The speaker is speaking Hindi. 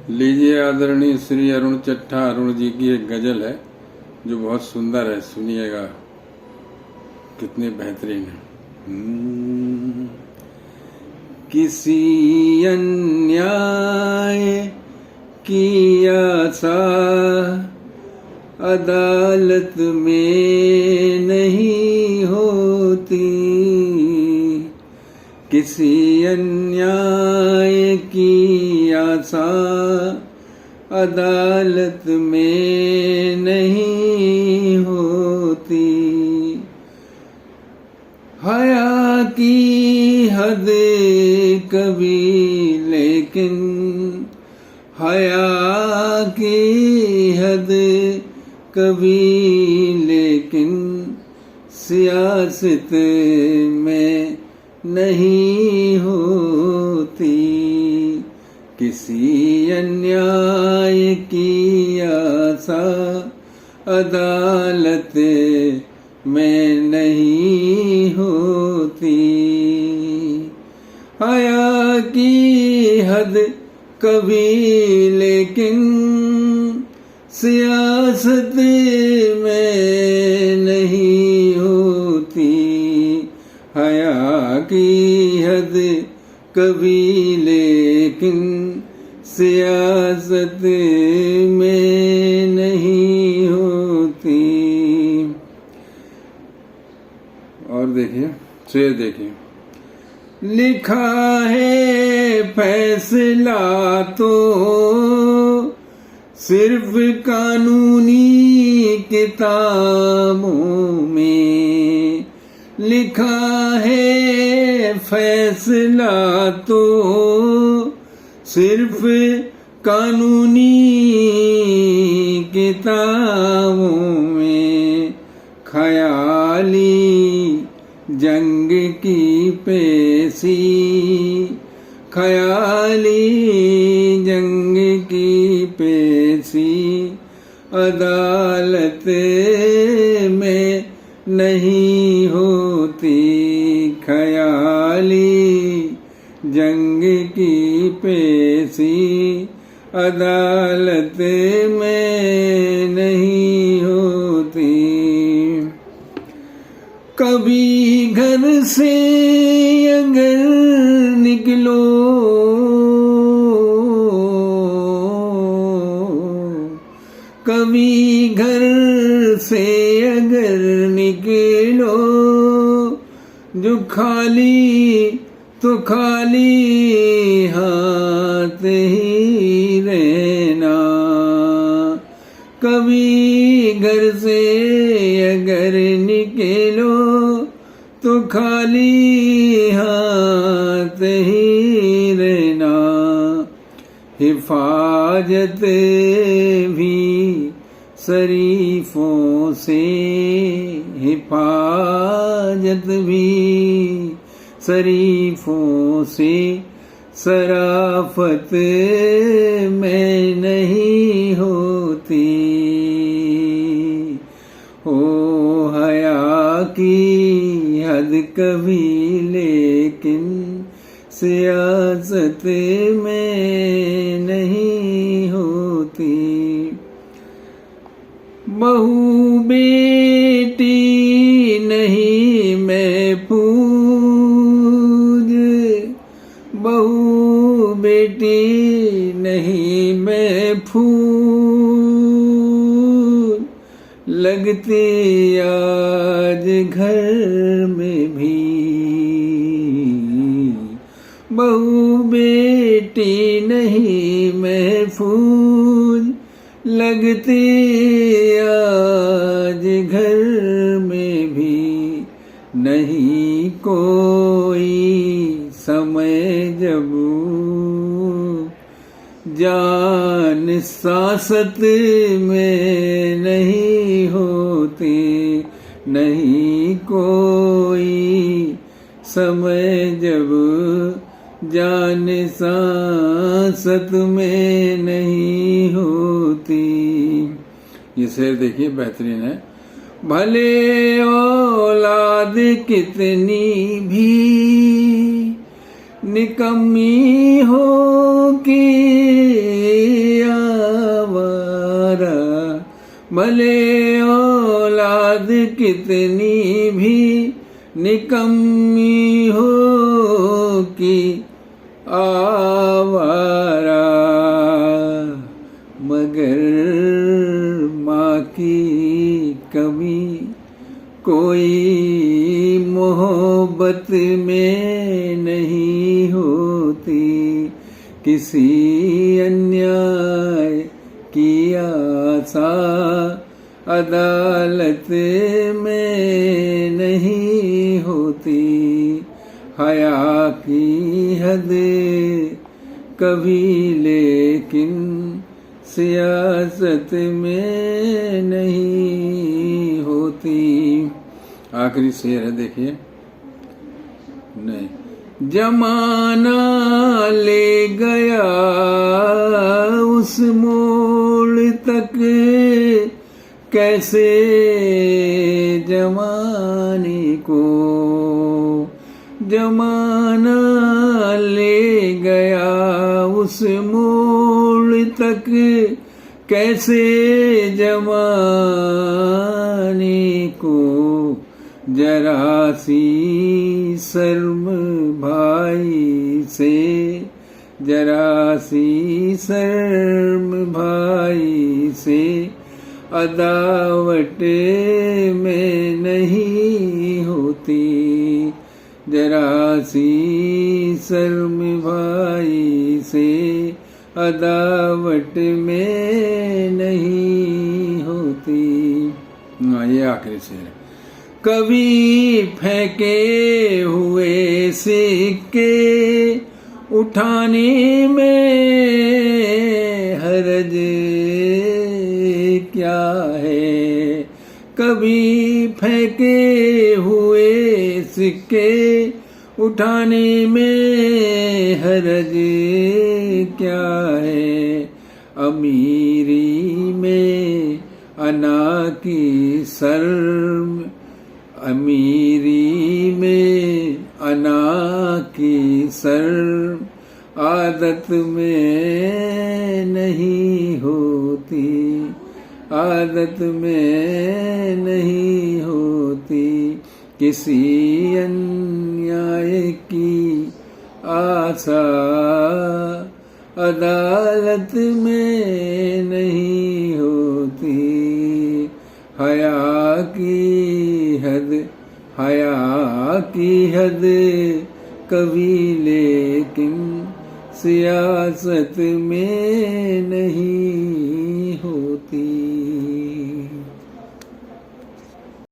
लीजिए आदरणीय श्री अरुण चट्टा अरुण जी की एक गजल है जो बहुत सुंदर है, सुनिएगा कितनी बेहतरीन है। किसी अन्याय की आशा अदालत में नहीं होती, किसी अन्याय की आशा अदालत में नहीं होती। हया की हद कभी लेकिन हया की हद कभी लेकिन सियासत में नहीं होती, किसी अन्याय की आशा अदालत में नहीं होती। हया की हद कभी लेकिन सियासत में नहीं होती, हया की हद कभी लेकिन सियासत में नहीं होती। और देखिए शेर देखिए, लिखा है फैसला तो सिर्फ कानूनी किताबों में, लिखा है फैसला तो सिर्फ कानूनी किताबों में, ख्याली जंग की पेशी, ख्याली जंग की पेशी अदालत में नहीं होती, ख्याली जंग की पेशी अदालत में नहीं होती। कभी घर से अगर निकलो कभी घर से अगर निकलो जो खाली तो खाली हाथ ही रहना, कभी घर से अगर निकलो तो खाली हाथ ही रहना, हिफाजत भी शरीफों से, हिफाजत भी शरीफों से शराफत में नहीं होती। ओ हया की हद कभी लेकिन सियासत में नहीं होती। बहू बेटी नहीं महफूज, बहू बेटी नहीं महफूज लगती आज घर में भी, बहू बेटी नहीं महफूज लगती आज घर में भी, नहीं कोई समय जब जान सासत में नहीं होती, नहीं कोई समय जब जान सांसत में नहीं होती। ये शेर देखिए बेहतरीन है। भले औलाद कितनी भी निकम्मी हो कि भले औलाद कितनी भी निकम्मी हो कि आवारा, मगर माँ की कमी कोई मोहब्बत में नहीं होती। किसी अन्याय की आशा अदालत में नहीं होती। हया की हद कभी लेकिन सियासत में नहीं होती। आखिरी शेर है, देखिए। नहीं, जमाना ले गया उस मोड़ तक, कैसे जमाने को जमाना ले गया उस मोड़ तक, कैसे जमाने को जरा सी शर्म भाई से, जरा सी शर्म भाई से अदावट में नहीं होती। जरा सी शर्म भाई से अदावट में नहीं होती। ये आखिरी शेर है। कभी फेंके हुए सिक्के उठाने में हरज क्या है। कभी फेंके हुए सिक्के उठाने में हरज क्या है। अमीरी में अना की शर्म, अमीरी में अना की शर्म आदत में नहीं होती। आदत में नहीं होती। किसी अन्याय की आशा अदालत में नहीं होती। हया की हद, हया की हद कभी लेकिन सियासत में नहीं